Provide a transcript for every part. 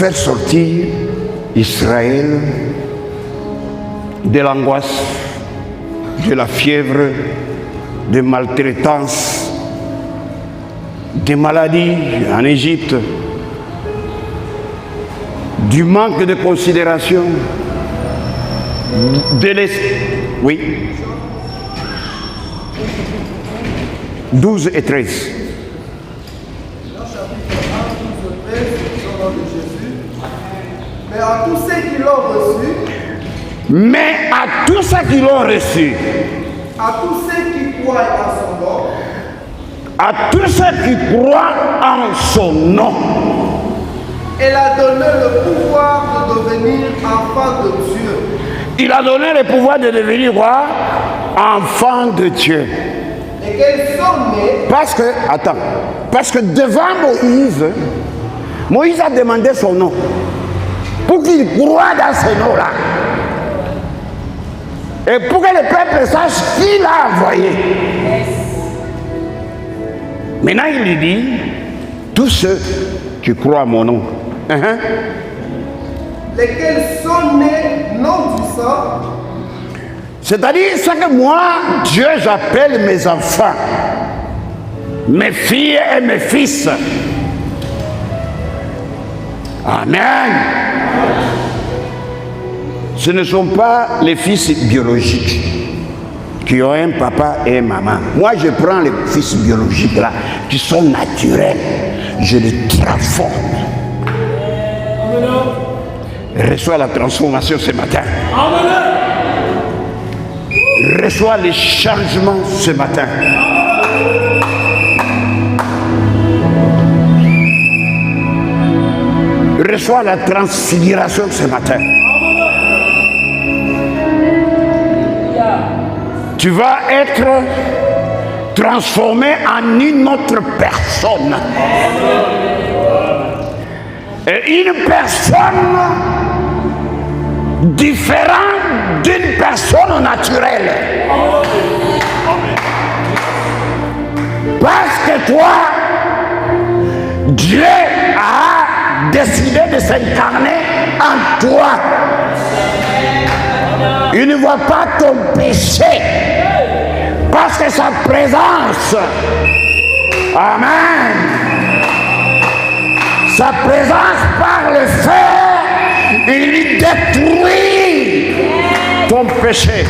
faire sortir Israël de l'angoisse, de la fièvre, de maltraitance, des maladies en Égypte, du manque de considération, de l'esprit. Oui. 12 et 13. Mais à tous ceux qui l'ont reçu, à tous ceux qui croient en son nom, à tous ceux qui croient en son nom, il a donné le pouvoir de devenir enfant de Dieu. Il a donné le pouvoir de devenir quoi? Enfant de Dieu. Et qu'ils sont nés. Parce que devant Moïse a demandé son nom. Pour qu'il croie dans ce nom-là. Et pour que le peuple sache qui l'a envoyé. Maintenant, il lui dit, tous ceux qui croient à mon nom, lesquels sont nés non du sang, c'est-à-dire ce que moi, Dieu, j'appelle mes enfants, mes filles et mes fils. Amen. Ce ne sont pas les fils biologiques qui ont un papa et une maman. Moi, je prends les fils biologiques là, qui sont naturels. Je les transforme. Reçois la transformation ce matin. Reçois les changements ce matin. Reçois la transfiguration ce matin. Tu vas être transformé en une autre personne. Et une personne différente d'une personne naturelle. Parce que toi, Dieu a décidé de s'incarner en toi. Il ne voit pas ton péché. Parce que sa présence, amen, sa présence par le feu, il détruit ton péché.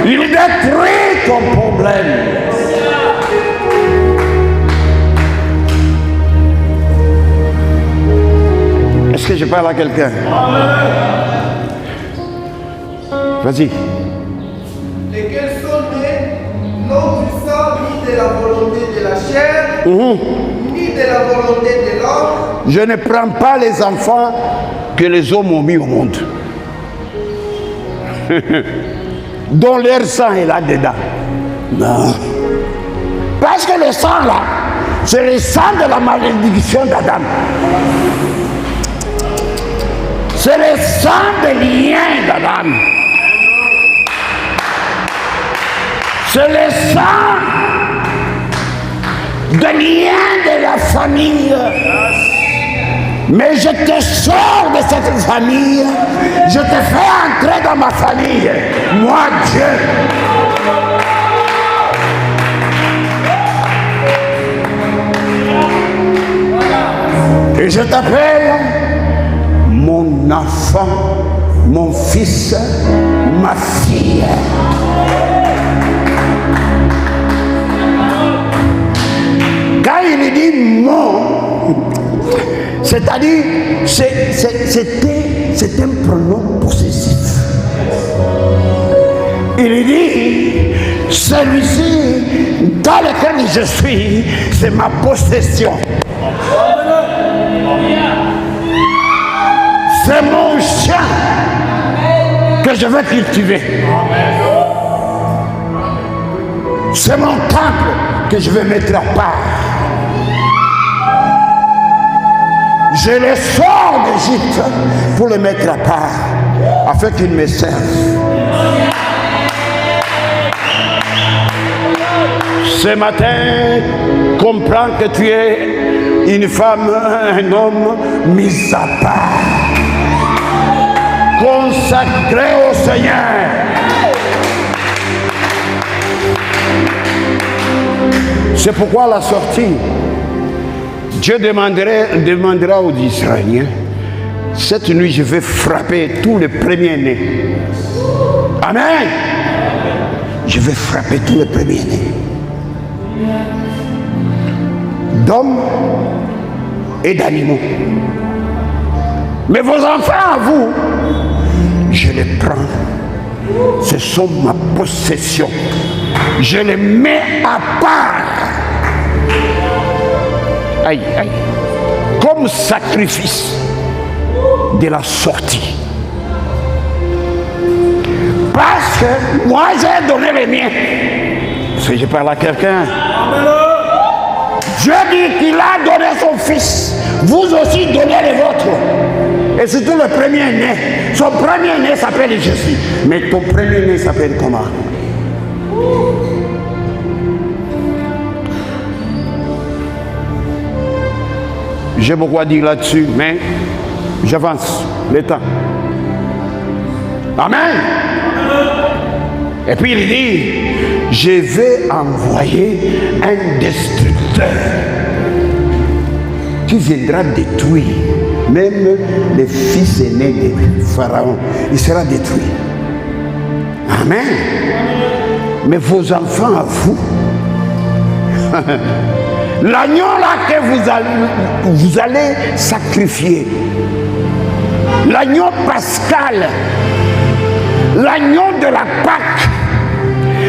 Il détruit ton problème. Est-ce que je parle à quelqu'un? Vas-y. Lesquels sont nés non du sang, ni de la volonté de la chair, ni de la volonté de l'homme. Je ne prends pas les enfants que les hommes ont mis au monde. Dont leur sang est là-dedans. Non. Parce que le sang là, c'est le sang de la malédiction d'Adam. C'est le sang des liens d'Adam. C'est le sang des liens de la famille. Mais je te sors de cette famille. Je te fais entrer dans ma famille. Moi, Dieu. Et je t'appelle mon enfant, mon fils, ma fille. Quand il dit mon, c'est-à-dire c'est un pronom possessif. Il dit, celui-ci dans lequel je suis, c'est ma possession. C'est mon chien que je vais cultiver. C'est mon temple que je vais mettre à part. Je les sors d'Égypte pour les mettre à part, afin qu'ils me servent. Ce matin, comprends que tu es une femme, un homme mis à part, consacré au Seigneur. C'est pourquoi à la sortie, Dieu demandera aux Israéliens, cette nuit je vais frapper tous les premiers-nés. Amen. Je vais frapper tous les premiers-nés. D'hommes et d'animaux. Mais vos enfants à vous, je les prends. Ce sont ma possession. Je les mets à part. Aïe, aïe. Comme sacrifice de la sortie. Parce que moi j'ai donné les miens. Si je parle à quelqu'un, Dieu dit qu'il a donné son fils. Vous aussi donnez les vôtres. Et surtout le premier-né. Son premier-né s'appelle Jésus. Mais ton premier-né s'appelle comment? J'ai beaucoup à dire là-dessus, mais j'avance le temps. Amen. Et puis il dit, je vais envoyer un destructeur qui viendra détruire même les fils aînés de Pharaon. Il sera détruit. Amen. Mais vos enfants à vous, l'agneau là que vous allez sacrifier, l'agneau pascal, l'agneau de la Pâque,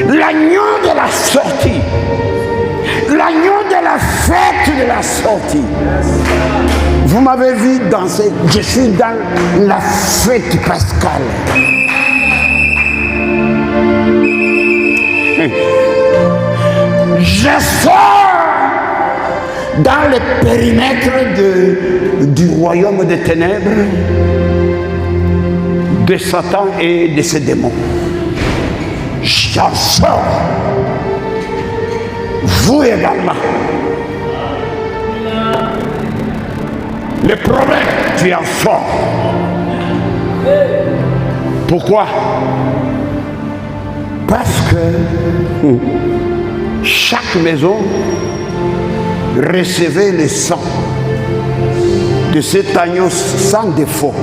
l'agneau de la sortie, l'agneau de la fête de la sortie. Vous m'avez vu danser, je suis dans la fête pascale. Je sors dans le périmètre du royaume des ténèbres, de Satan et de ses démons. J'en sors. Vous également. Le problème, tu en sors. Pourquoi? Parce que chaque maison recevait le sang de cet agneau sans défaut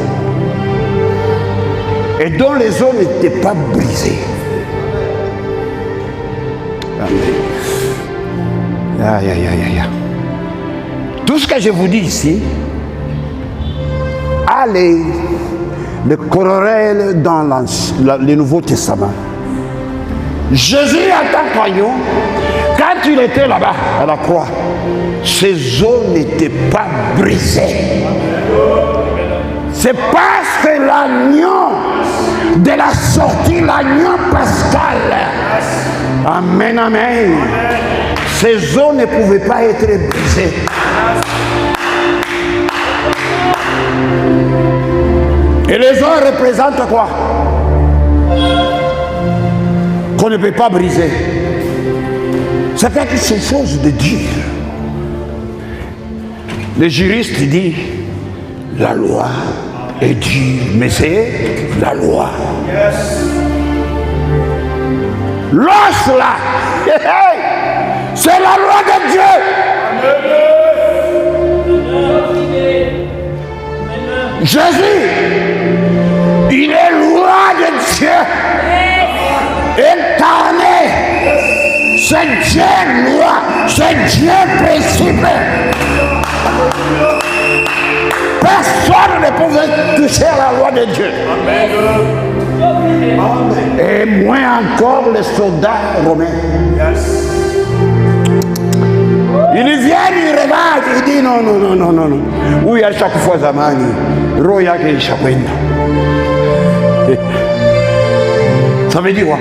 et dont les os n'étaient pas brisés. Aïe, aïe, aïe, aïe. Tout ce que je vous dis ici a le corollaire dans le Nouveau Testament. Jésus en tant qu'agneau, quand il était là-bas à la croix, ses os n'étaient pas brisés. C'est parce que l'agneau de la sortie, l'agneau pascal, amen, amen, ses os ne pouvaient pas être brisés. Et les os représentent quoi? Qu'on ne peut pas briser. C'est quelque chose de dur. Le juriste dit, la loi est dure, mais c'est la loi. L'os là, c'est la loi de Dieu. Jésus, il est loi de Dieu. Incarné, c'est Dieu loi, c'est Dieu principe. Personne ne pouvait toucher la loi de Dieu. Amen. Et moins encore les soldats romains. Ils viennent, ils regardent, ils disent non, non, non, non, non, non. Où il y a chaque fois Zamani, Roya qui est chakwenda. Ça veut dire quoi?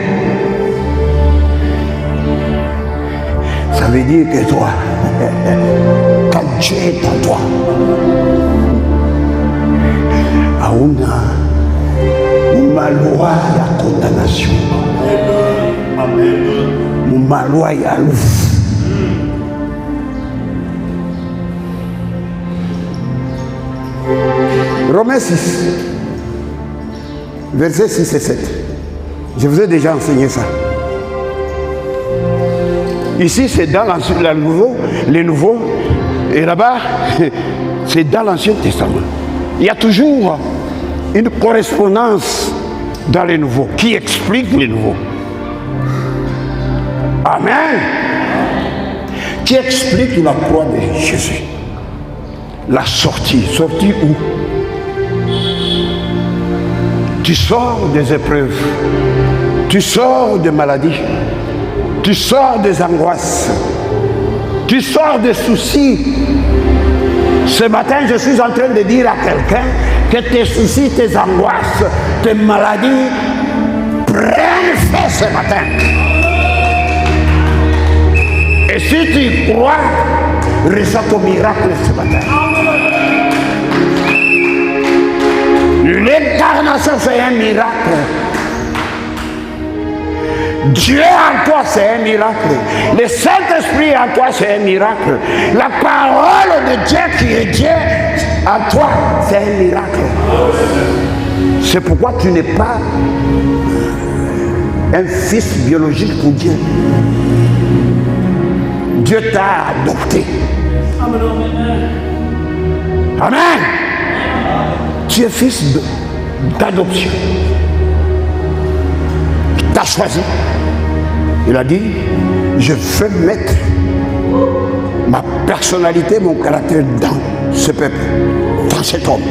Ça veut dire que toi, quand Dieu est en toi, ma loi la condamnation, ma loi ya l'ouf. Romains 6, versets 6 et 7. Je vous ai déjà enseigné ça. Ici, c'est dans les nouveaux, et là-bas, c'est dans l'Ancien Testament. Il y a toujours une correspondance dans les nouveaux qui explique les nouveaux. Amen. Qui explique la croix de Jésus. La sortie. Sortie où? Tu sors des épreuves. Tu sors des maladies. Tu sors des angoisses. Tu sors des soucis. Ce matin, je suis en train de dire à quelqu'un que tes soucis, tes angoisses, tes maladies prennent fin ce matin. Et si tu crois, reçois ton miracle ce matin. L'incarnation, c'est un miracle. Dieu en toi, c'est un miracle. Le Saint-Esprit en toi, c'est un miracle. La parole de Dieu qui est Dieu en toi, c'est un miracle. C'est pourquoi tu n'es pas un fils biologique pour Dieu. Dieu t'a adopté. Amen. Tu es fils d'adoption. Il t'a choisi. Il a dit, je veux mettre ma personnalité, mon caractère dans ce peuple, dans cet homme.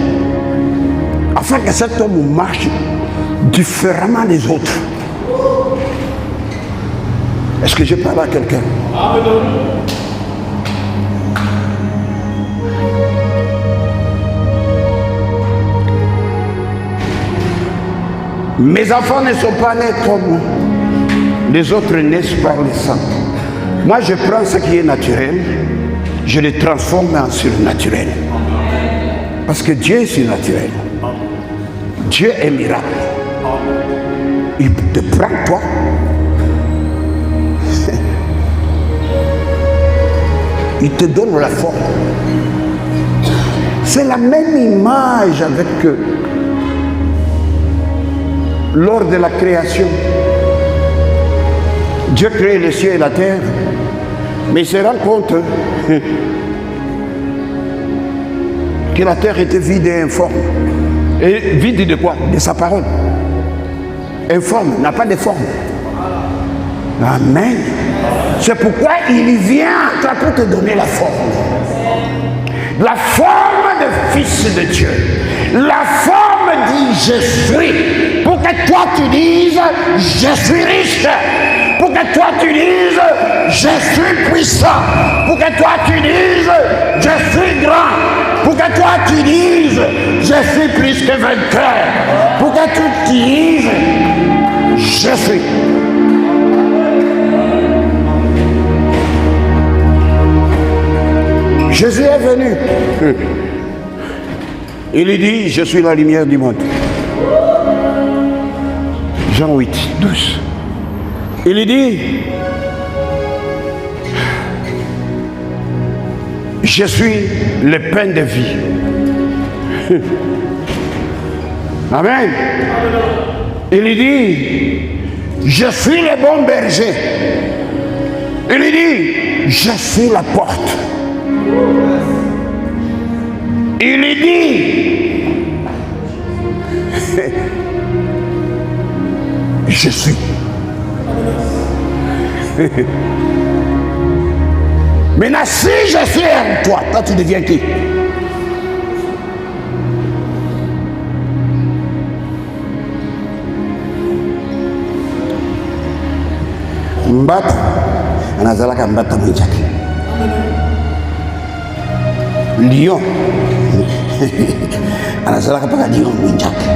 Afin que cet homme marche différemment des autres. Est-ce que je parle à quelqu'un? Mes enfants ne sont pas nés comme les autres naissent par le sang. Moi, je prends ce qui est naturel, je le transforme en surnaturel. Parce que Dieu est surnaturel. Dieu est miracle. Il te prend toi. Il te donne la forme. C'est la même image avec lors de la création. Dieu crée les cieux et la terre, mais il se rend compte que la terre était vide et informe. Et vide de quoi? De sa parole. Informe, n'a pas de forme. Amen. C'est pourquoi il vient toi pour te donner la forme. La forme de fils de Dieu. La forme dit je suis. Pour que toi tu dises je suis riche. Pour que toi tu dises je suis puissant. Pour que toi tu dises je suis grand. Pour que toi tu dises je suis plus que vainqueur. Pour que tu dises je suis. Jésus est venu. Il lui dit, je suis la lumière du monde. Jean 8, 12. Il lui dit, je suis le pain de vie. Amen. Il lui dit, je suis le bon berger. Il lui dit, je suis la porte. Il lui dit, je suis. Maintenant, si je suis en toi, toi tu deviens qui? Mbata, anazalaka mbata mwenjaki. Lion, anazalaka paka lion mwenjaki.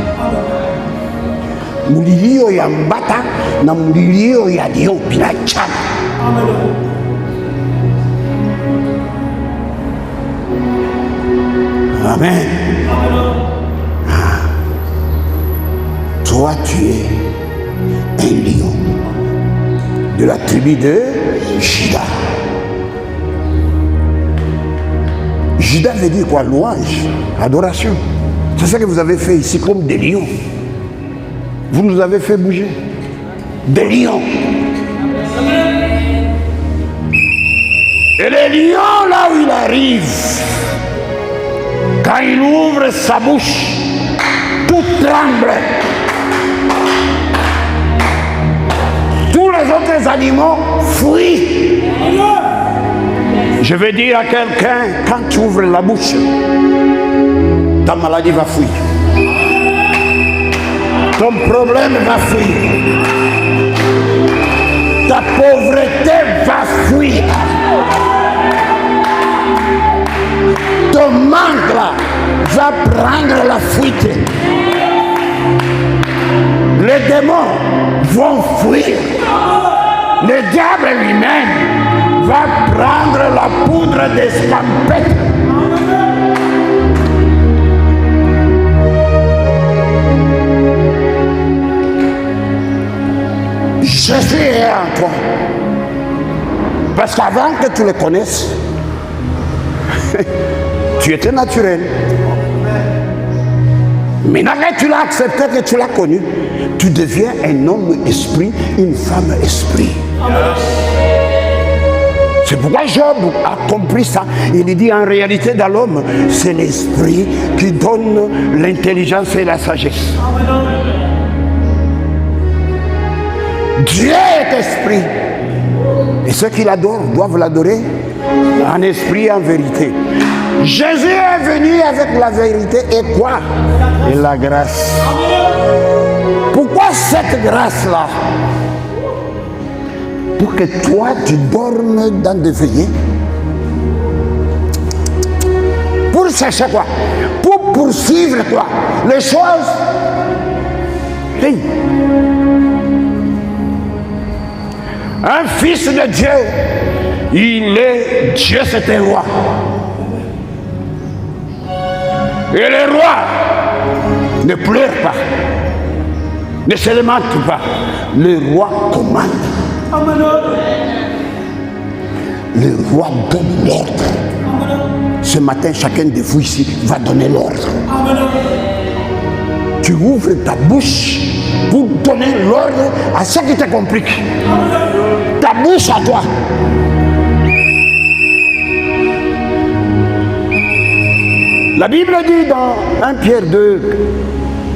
Mulilio ya mbata na mulilio ya lion binachana. Amen. Toi, tu es un lion de la tribu de Juda. Juda veut dire quoi? Louange, adoration. C'est ce que vous avez fait ici comme des lions. Vous nous avez fait bouger. Des lions. Et les lions, là où il arrive, quand il ouvre sa bouche, tout tremble. Tous les autres animaux fuient. Je vais dire à quelqu'un, quand tu ouvres la bouche, ta maladie va fuir. Ton problème va fuir. Ta pauvreté va fuir. Ton manque là va prendre la fuite. Les démons vont fuir. Le diable lui-même va prendre la poudre d'escampette. Jésus est en toi. Parce qu'avant que tu le connaisses, tu étais naturel. Maintenant que tu l'as accepté, que tu l'as connu, tu deviens un homme esprit, une femme esprit. C'est pourquoi Job a compris ça. Il dit en réalité dans l'homme, c'est l'esprit qui donne l'intelligence et la sagesse. Dieu est esprit. Et ceux qui l'adorent doivent l'adorer en esprit et en vérité. Jésus est venu avec la vérité et quoi? Et la grâce. Pourquoi cette grâce-là? Pour que toi, tu dormes dans des veillées. Pour chercher quoi? Pour poursuivre quoi? Les choses. Hey. Un fils de Dieu, il est Dieu, c'est un roi. Et le roi ne pleure pas, ne se lamente pas. Le roi commande. Le roi donne l'ordre. Ce matin, chacun de vous ici va donner l'ordre. Tu ouvres ta bouche pour donner l'ordre à ce qui te complique. Ta bouche à toi. La Bible dit dans 1 Pierre 2,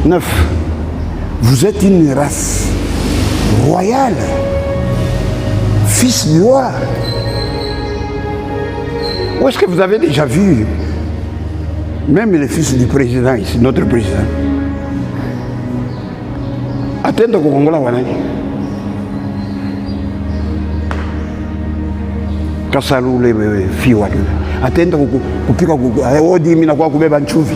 9, vous êtes une race royale, fils du roi. Où est-ce que vous avez déjà vu même le fils du président ici, notre président? Attends, Kongola wanani. Kasalu le fiwa. Attends, kupika odi mina kwa kubeba nchuvi.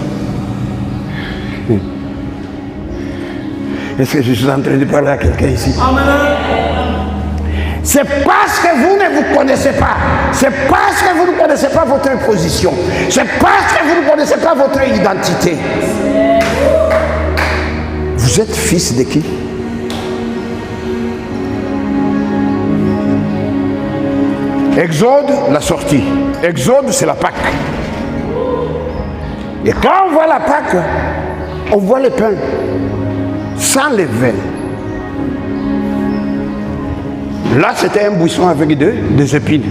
Est-ce que je suis en train de parler à quelqu'un ici? C'est parce que vous ne vous connaissez pas. C'est parce que vous ne connaissez pas votre position. C'est parce que vous ne connaissez pas votre identité. Vous êtes fils de qui? Exode, la sortie. Exode, c'est la Pâque. Et quand on voit la Pâque, on voit le pain sans levain. Là, c'était un buisson avec des épines,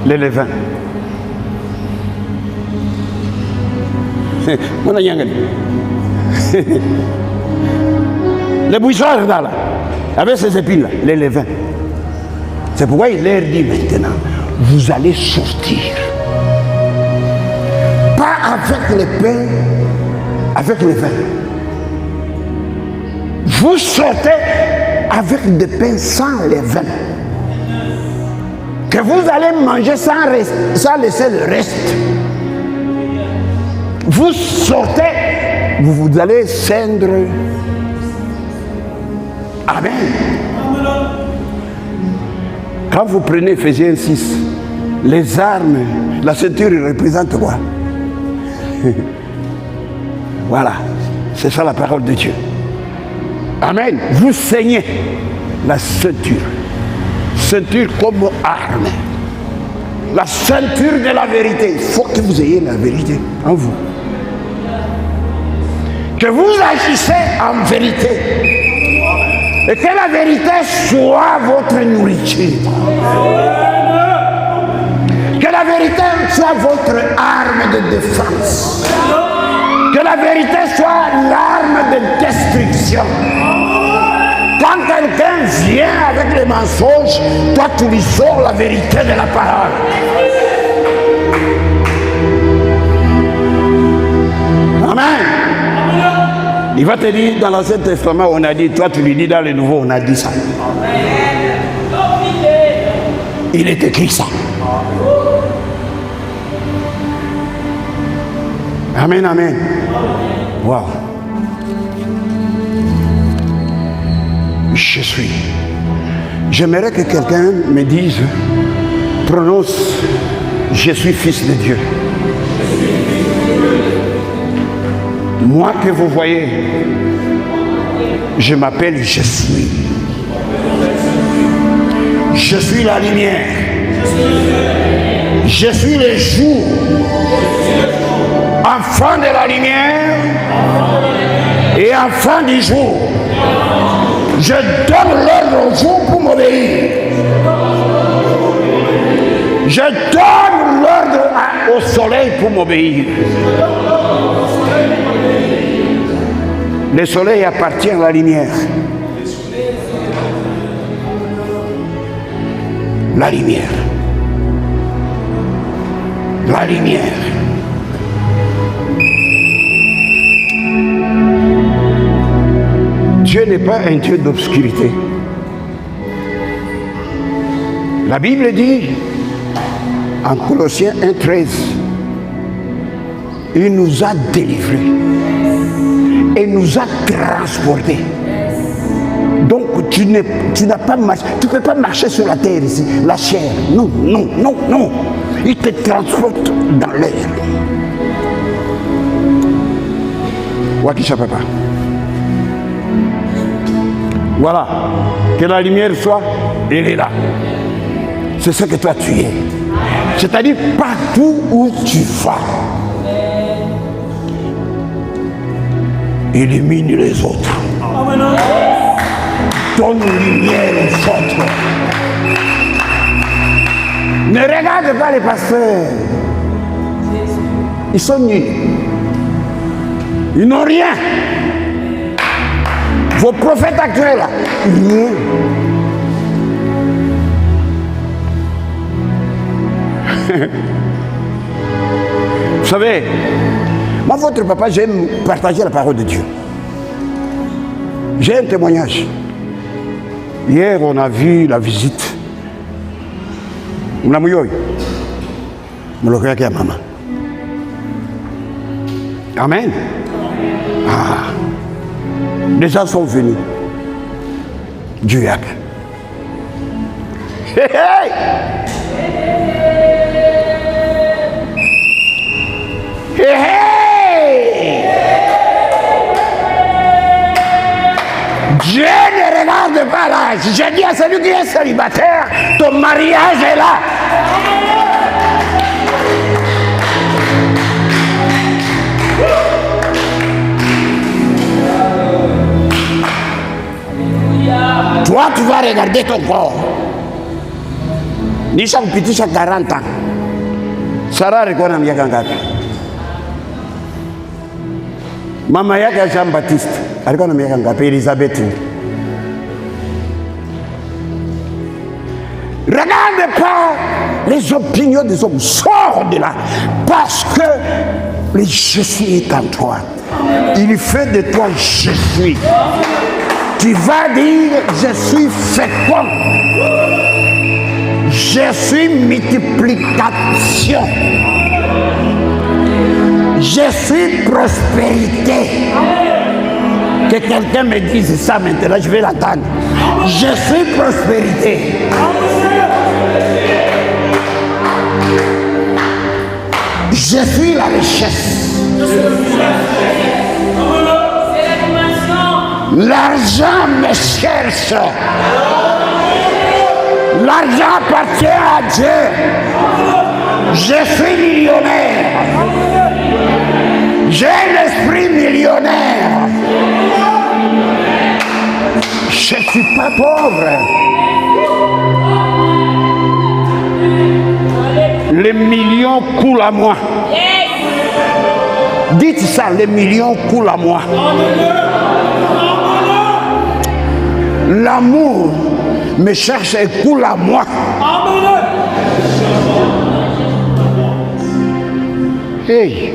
les levains. Le buisson là, avec ces épines-là, les levains. C'est pourquoi il leur dit maintenant, vous allez sortir. Pas avec le pain, avec le vin. Vous sortez avec des pains sans les vins. Que vous allez manger sans laisser le reste. Vous sortez, vous allez cendre. Amen. Quand vous prenez Ephésiens 6, les armes, la ceinture représente quoi? Voilà, c'est ça la parole de Dieu. Amen. Vous saignez la ceinture. Ceinture comme arme. La ceinture de la vérité. Il faut que vous ayez la vérité en vous. Que vous agissez en vérité. Et que la vérité soit votre nourriture. Que la vérité soit votre arme de défense. Que la vérité soit l'arme de destruction. Quand quelqu'un vient avec les mensonges, toi tu lui sors la vérité de la parole. Amen. Il va te dire dans l'Ancien Testament, on a dit, toi tu lui dis dans le Nouveau, on a dit ça. Il est écrit ça. Amen, amen. Wow. Je suis. J'aimerais que quelqu'un me dise, prononce, je suis fils de Dieu. Moi que vous voyez, je m'appelle je suis. Je suis la lumière. Je suis le jour. Enfant de la lumière et enfant du jour. Je donne l'ordre au jour pour m'obéir. Je donne l'ordre au soleil pour m'obéir. Le soleil appartient à la lumière. La lumière. La lumière. Dieu n'est pas un Dieu d'obscurité. La Bible dit, en Colossiens 1,13, il nous a délivrés et nous a transportés. Donc tu n'as pas marché, tu ne peux pas marcher sur la terre ici, la chair. Non, non, non, non. Il te transporte dans l'air. Wakisha papa. Voilà, que la lumière soit, elle est là. C'est ce que toi tu es. C'est-à-dire partout où tu vas, illumine les autres. Donne lumière aux autres. Ne regarde pas les pasteurs. Ils sont nuls. Ils n'ont rien. Vos prophètes actuels, rien. Vous savez, moi, votre papa, j'aime partager la parole de Dieu. J'ai un témoignage. Hier, on a vu la visite. Amen. Ah. Les gens sont venus. Dieu a. Hey, hey! Hey, hey! Dieu ne regarde pas l'âge. J'ai dit à celui qui est célibataire, ton mariage est là. Toi, tu vas regarder ton corps. Ni chaque petit, chaque 40 ans. Sarah reconnaît un Yakangapi. Maman Yaka Jean-Baptiste. Elle reconnaît un Yakangapi, Elisabeth. Regarde pas les opinions des hommes. Sors de là. Parce que le je suis est en toi. Il fait de toi je suis. Tu vas dire, je suis fécond. Je suis multiplication. Je suis prospérité. Que quelqu'un me dise ça maintenant, je vais l'attendre. Je suis prospérité. Je suis la richesse. L'argent me cherche. L'argent appartient à Dieu. Je suis millionnaire. J'ai l'esprit millionnaire. Je ne suis pas pauvre. Les millions coulent à moi. Dites ça, les millions coulent à moi. L'amour me cherche et coule à moi. Hey.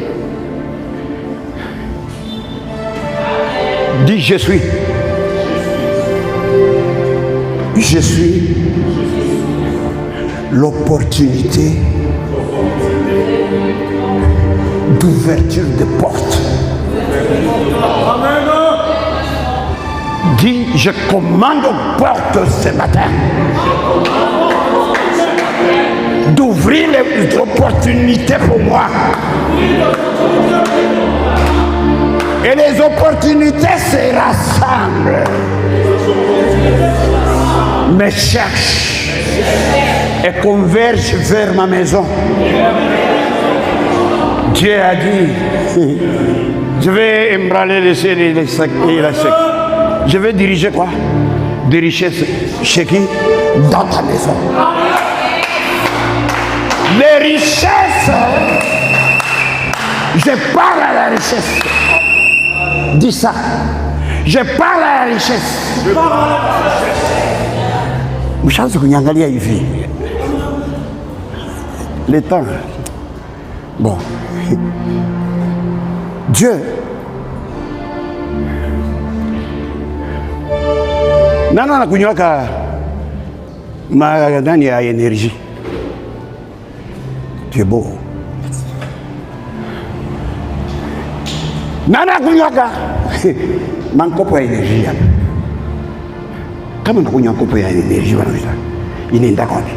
Dis je suis. Je suis l'opportunité d'ouverture de portes. Dis, je commande aux portes ce matin d'ouvrir les opportunités pour moi. Et les opportunités se rassemblent, me cherchent et convergent vers ma maison. Dieu a dit, je vais embraler les cieux et les secs. Je vais diriger quoi? Diriger chez qui? Dans ta maison. Les richesses, je parle à la richesse. Dis ça. Je parle à la richesse. Vous savez que Nyangali a eu vie. Le temps. Bon. Dieu. Nana na kunywaka ndani ya énergie. Tu es beau. Nana kunywaka mankopo ya énergie. Kama nakunywa kopo ya énergie wanaita. Inaenda wapi?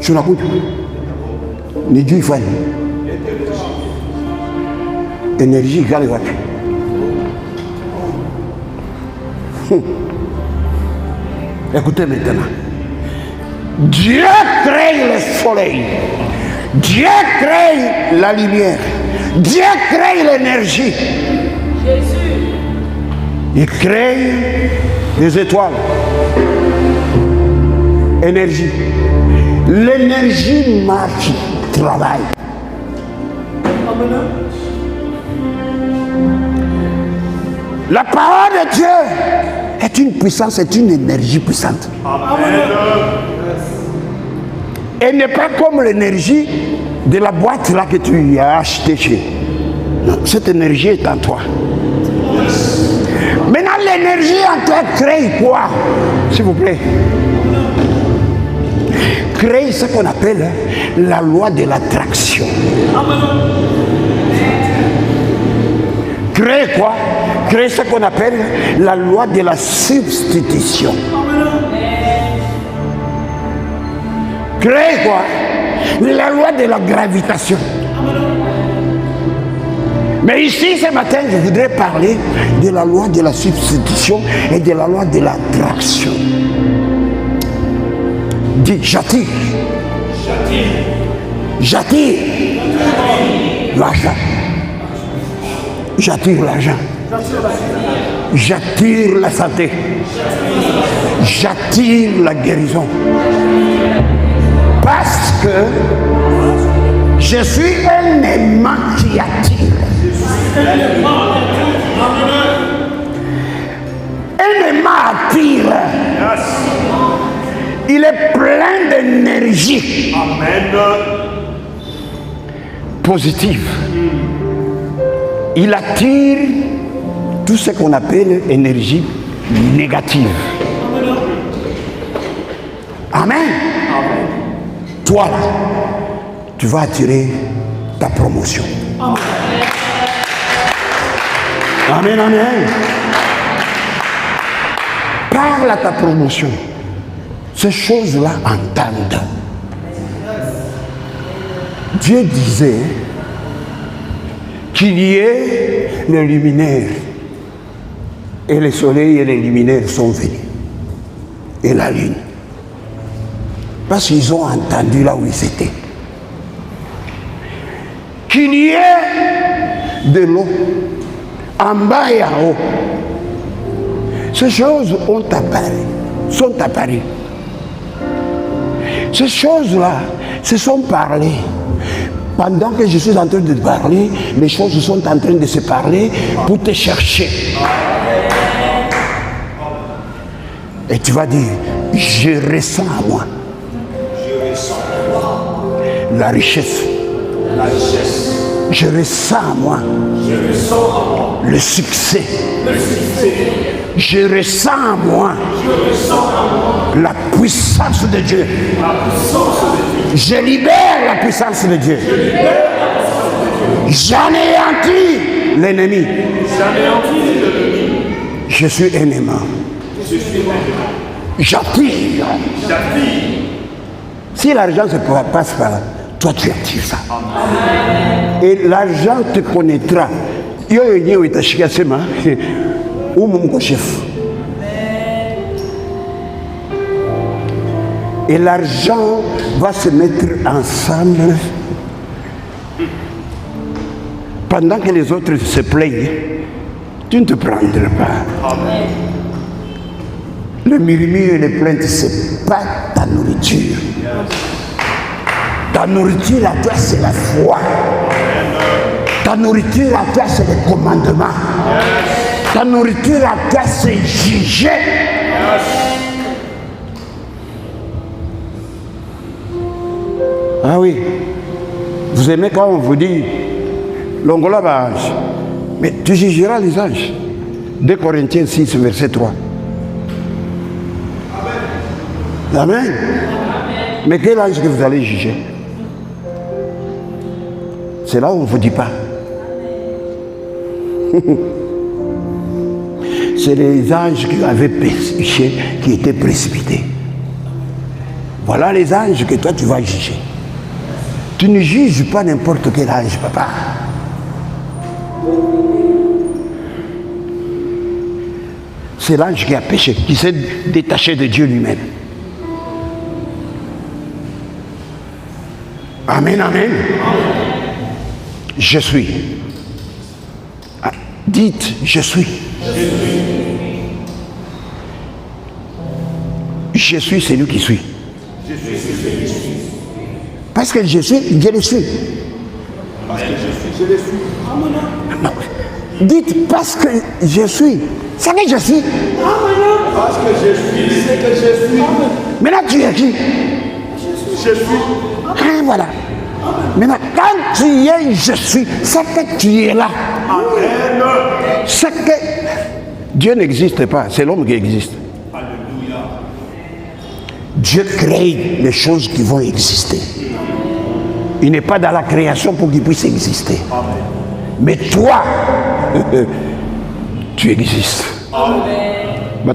Tunakunywa. Ni juu ifanye. Énergie gale wapi? Écoutez maintenant. Dieu crée le soleil. Dieu crée la lumière. Dieu crée l'énergie. Jésus. Il crée les étoiles. Énergie. L'énergie marche, travaille. La parole de Dieu est une puissance, c'est une énergie puissante. Amen. Elle n'est pas comme l'énergie de la boîte là que tu as acheté chez. Non, cette énergie est en toi. Maintenant, l'énergie en toi crée quoi? S'il vous plaît. Crée ce qu'on appelle la loi de l'attraction. Crée quoi? Crée ce qu'on appelle la loi de la substitution. Crée quoi? La loi de la gravitation. Mais ici, ce matin, je voudrais parler de la loi de la substitution et de la loi de l'attraction. Dis, j'attire. J'attire l'argent. J'attire l'argent. J'attire la santé. J'attire la guérison. Parce que je suis un aimant qui attire. Un aimant attire. Il est plein d'énergie. Positive. Il attire tout ce qu'on appelle énergie négative. Amen. Amen. Toi là, tu vas attirer ta promotion. Amen. Amen, amen. Parle à ta promotion. Ces choses-là entendent. Dieu disait qu'il y ait les luminaires. Et le soleil et les luminaires sont venus. Et la lune. Parce qu'ils ont entendu là où ils étaient. Qu'il y ait de l'eau en bas et en haut. Ces choses sont apparues. Ces choses-là se sont parlées. Pendant que je suis en train de te parler, les choses sont en train de se parler pour te chercher. Et tu vas dire, je ressens à moi la richesse. Je ressens à moi le succès. Je ressens à moi la puissance de Dieu. Je libère la puissance de Dieu. J'anéantis l'ennemi. Je suis ennemi. J'attire. Si l'argent se passe par là, toi tu attires ça. Et l'argent te connaîtra. Ou mon chef. Et l'argent va se mettre ensemble pendant que les autres se plaignent. Tu ne te prendras pas. Amen. Le murmure et les plaintes, ce n'est pas ta nourriture. Ta nourriture à toi, c'est la foi. Ta nourriture à toi, c'est le commandement. Ta nourriture à toi, c'est juger. Ah oui. Vous aimez quand on vous dit l'ongola va ange. Mais tu jugeras les anges. 2 Corinthiens 6, verset 3. Amen. Amen. Mais quel ange que vous allez juger? C'est là où on ne vous dit pas. C'est les anges qui avaient péché, qui étaient précipités. Voilà les anges que toi tu vas juger. Tu ne juges pas n'importe quel ange, papa. C'est l'ange qui a péché, qui s'est détaché de Dieu lui-même. Amen, amen. Je suis. Dites, je suis. Je suis celui qui suis. Parce que je suis, je le suis. Parce que je le suis. Non. Dites parce que je suis. C'est que je suis. Parce que je suis, c'est que je suis. Maintenant tu es qui? Je suis. Ah, voilà. Maintenant, quand tu es, je suis, c'est que tu es là. Amen. C'est que Dieu n'existe pas, c'est l'homme qui existe. Alléluia. Dieu crée les choses qui vont exister. Il n'est pas dans la création pour qu'il puisse exister. Amen. Mais toi, tu existes. Amen.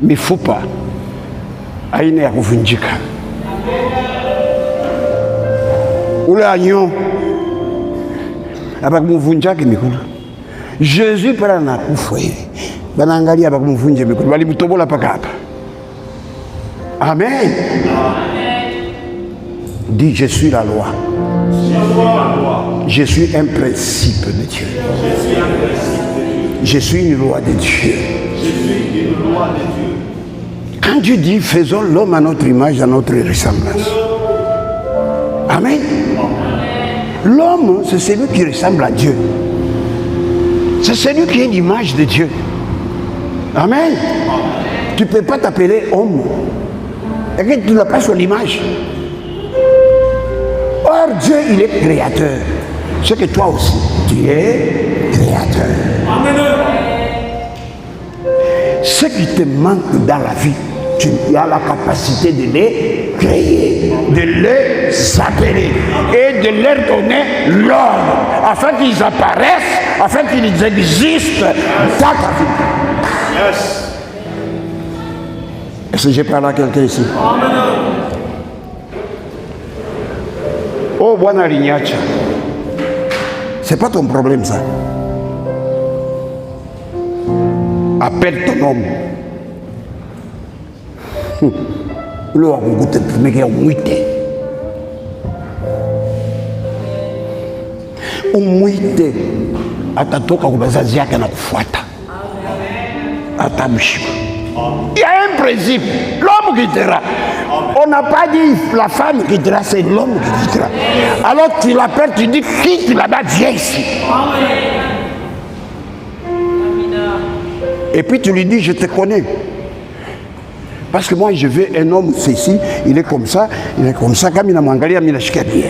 Mifupa aina ya kuvunjika. Ule agneau abakumvunjaki mikono. Jésus pala nakufa hivi. Banaangalia abakumvunja mikono. Walimtobola paka hapa. Amen. Dis, je suis la loi. Je suis un principe de Dieu. Je suis une loi de Dieu. Quand Dieu dit, faisons l'homme à notre image, à notre ressemblance. Amen. L'homme, c'est celui qui ressemble à Dieu. C'est celui qui est l'image de Dieu. Amen. Tu ne peux pas t'appeler homme. Et que tu n'as pas son image. Or, Dieu, il est créateur. C'est que toi aussi, tu es créateur. Amen. Ce qui te manque dans la vie, tu as la capacité de les créer, de les appeler et de leur donner l'ordre afin qu'ils apparaissent, afin qu'ils existent dans ta vie. Yes. Est-ce que j'ai parlé à quelqu'un ici? Amen. Oh, Bwana Lignacha, c'est pas ton problème ça. Appelle ton homme. Le wakukuta tumeke mwite. umwite atatoka kwa bazazi yake na kufuata. Atamshika. Il y a un principe, l'homme qui dira. On n'a pas dit la femme qui dira, c'est l'homme qui dira. Alors tu l'appelles, tu dis, quitte là-bas, viens ici. Et puis tu lui dis, je te connais. Parce que moi je veux un homme, c'est ici, il est comme ça, comme il a mangalé, il a chiqué bien.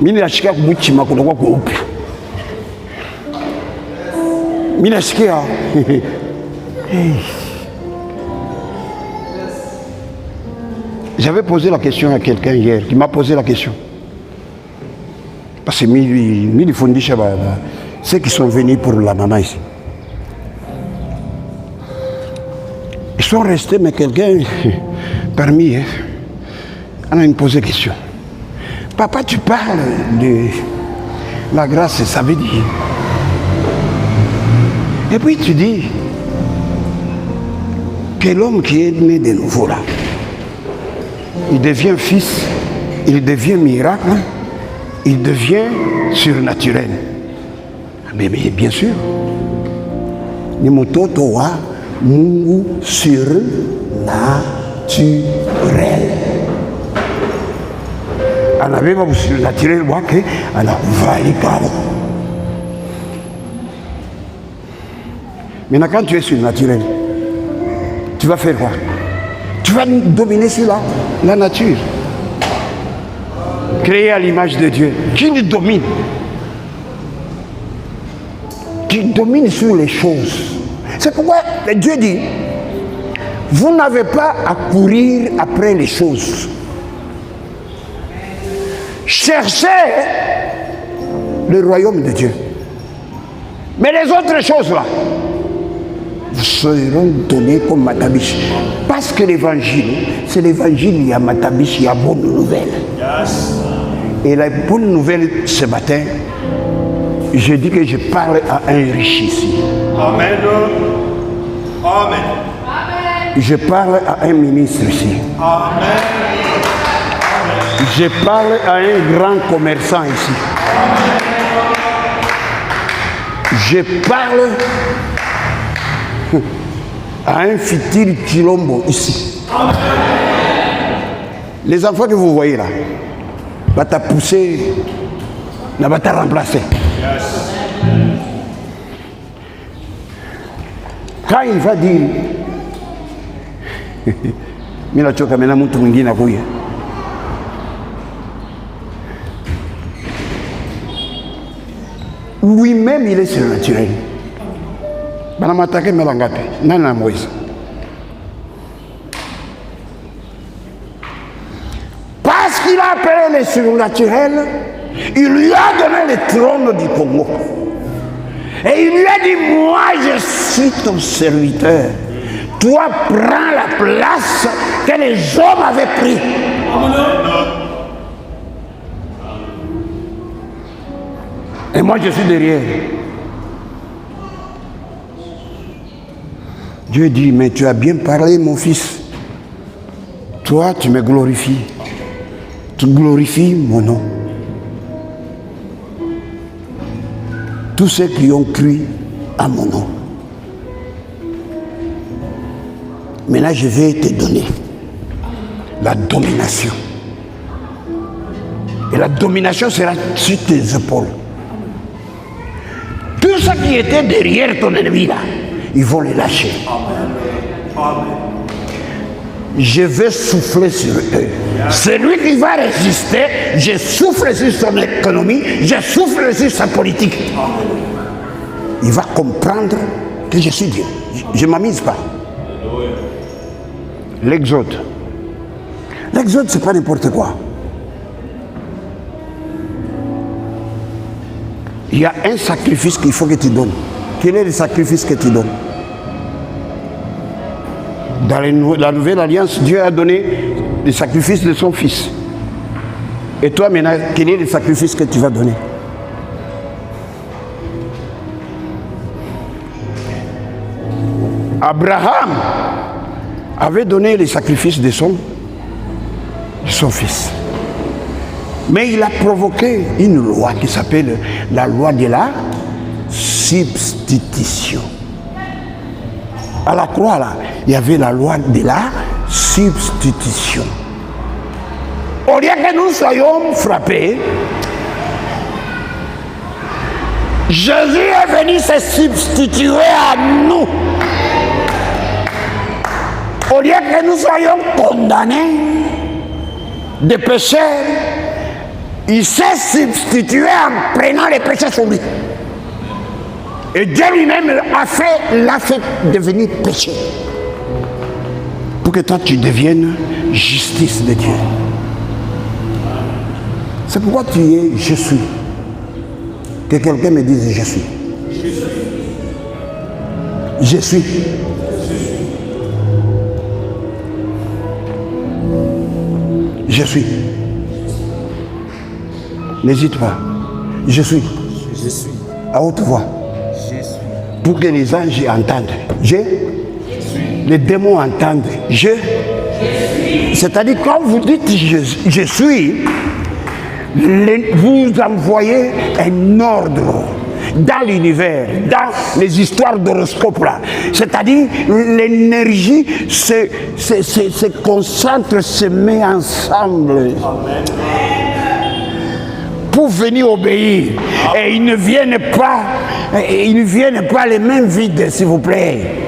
Mina chiqué kuchima kuna kwa kuupi. Mina chiqué. J'avais posé la question à quelqu'un hier, qui m'a posé la question. Parce que Mili Fondisha, ceux qui sont venus pour la maman ici. Ils sont restés, mais quelqu'un parmi eux, on a posé la question. Papa, tu parles de la grâce, ça veut dire. Et puis tu dis que l'homme qui est né de nouveau là, il devient fils, il devient miracle, il devient surnaturel. Mais bien sûr, ni mototo wa Mungu surnaturel. Anabeba surnaturel wake anakuvalikana. Maintenant, quand tu es surnaturel, tu vas faire quoi? Tu vas dominer sur la nature. Créé à l'image de Dieu. Qui nous domine? Qui domine sur les choses. C'est pourquoi Dieu dit, vous n'avez pas à courir après les choses. Cherchez le royaume de Dieu. Mais les autres choses là, vous seront donnés comme Matabish. Parce que l'évangile, c'est l'évangile, il y a Matabish, il y a bonne nouvelle. Yes. Et la bonne nouvelle ce matin, je dis que je parle à un riche ici. Amen. Amen. Je parle à un ministre ici. Amen. Je parle à un grand commerçant ici. Amen. Je parle à un futur Chilombo ici. Amen. Les enfants que vous voyez là, va t'a poussé, va t'a remplacé. Yes. Quand il va dire, Mila choka mena mtu mwingine akuya. Lui-même il est surnaturel. Bana matake melangape, nana Moïse. Parce qu'il a appelé les surnaturels, il lui a donné le trône du Congo. Et il lui a dit, moi je suis ton serviteur. Toi prends la place que les hommes avaient pris. Et moi je suis derrière. Dieu dit, mais tu as bien parlé mon fils. Toi tu me glorifies. Tu glorifies mon nom. Tous ceux qui ont cru à mon nom. Maintenant, je vais te donner la domination. Et la domination sera sur tes épaules. Tout ce qui était derrière ton ennemi là, ils vont les lâcher. Amen. Je vais souffler sur eux. Celui qui va résister, je souffle sur son économie, je souffle sur sa politique. Il va comprendre que je suis Dieu. Je ne m'amuse pas. L'exode. L'exode, ce n'est pas n'importe quoi. Il y a un sacrifice qu'il faut que tu donnes. Quel est le sacrifice que tu donnes? Dans la nouvelle alliance, Dieu a donné le sacrifice de son fils. Et toi maintenant, quel est le sacrifice que tu vas donner? Abraham avait donné le sacrifice de son fils. Mais il a provoqué une loi qui s'appelle la loi de la substitution. À la croix, là, il y avait la loi de la substitution. Au lieu que nous soyons frappés, Jésus est venu se substituer à nous. Au lieu que nous soyons condamnés de pécheurs, il s'est substitué en prenant les péchés sur lui. Et Dieu lui-même l'a fait devenir péché. Pour que toi tu deviennes justice de Dieu. C'est pourquoi tu es je suis. Que quelqu'un me dise je suis. Je suis. Je suis. N'hésite pas. Je suis. Je suis. À haute voix. Je suis. Pour que les anges entendent. Je suis. Les démons entendent. Je suis. C'est-à-dire quand vous dites je suis, vous envoyez un ordre dans l'univers, dans les histoires d'horoscope là. C'est-à-dire l'énergie se concentre, se met ensemble. Amen. Pour venir obéir. Et ils ne viennent pas les mains vides, s'il vous plaît.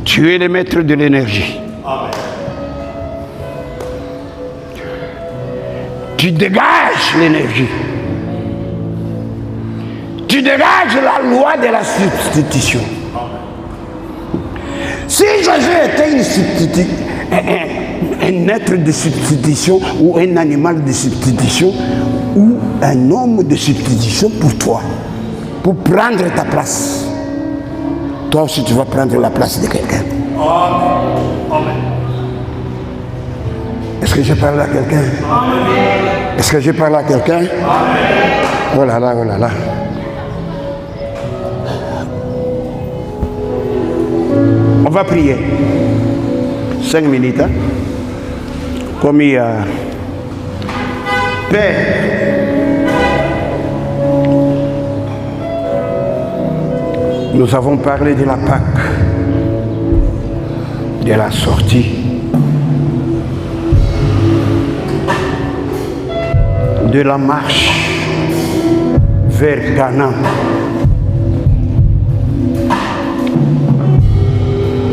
Tu es le maître de l'énergie. Amen. Tu dégages l'énergie. Tu dégages la loi de la substitution. Si Jésus était un être de substitution ou un animal de substitution ou un homme de substitution pour toi, pour prendre ta place, toi aussi tu vas prendre la place de quelqu'un. Amen. Est-ce que je parle à quelqu'un? Est-ce que je parle à quelqu'un? Oh là là, oh là là. On va prier. 5 minutes. Hein? Comme il y a Père, nous avons parlé de la Pâque, de la sortie, de la marche vers Canaan.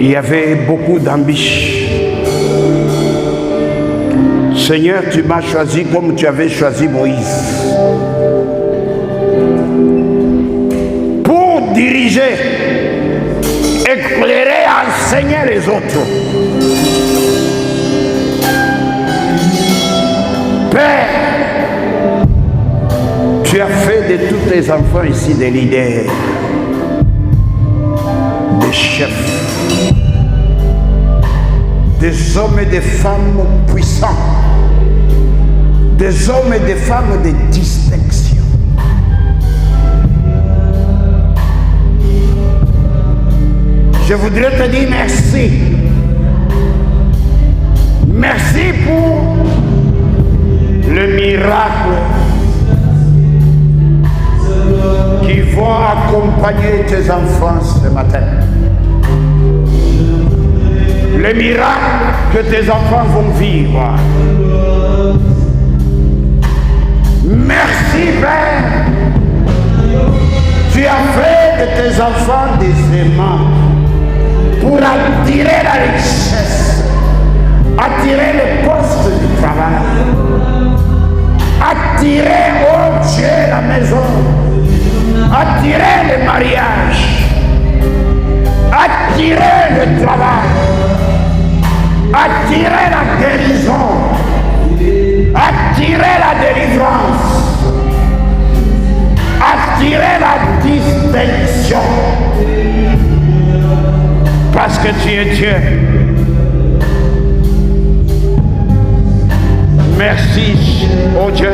Il y avait beaucoup d'ambition. Seigneur, tu m'as choisi comme tu avais choisi Moïse. Pour diriger, éclairer, enseigner les autres. Père, tu as fait de tous tes enfants ici des leaders, des chefs, des hommes et des femmes puissants, des hommes et des femmes de distinction. Je voudrais te dire merci. Merci pour le miracle qui vont accompagner tes enfants ce matin. Le miracle que tes enfants vont vivre. Merci Père. Tu as fait de tes enfants des aimants pour attirer la richesse, attirer le poste du travail, attirer, oh Dieu, la maison, attirer le mariage, attirer le travail, attirer la guérison, attirer la délivrance, attirer la distinction. Parce que tu es Dieu. Merci, oh Dieu.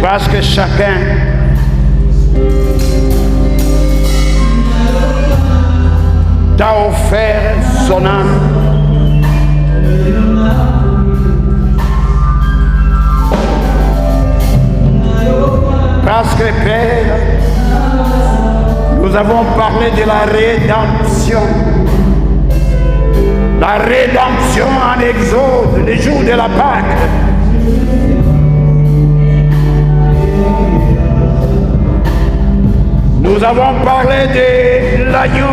Parce que chacun son âme. Parce que Père, nous avons parlé de la rédemption. La rédemption en Exode, le jour de la Pâque. Nous avons parlé de l'agneau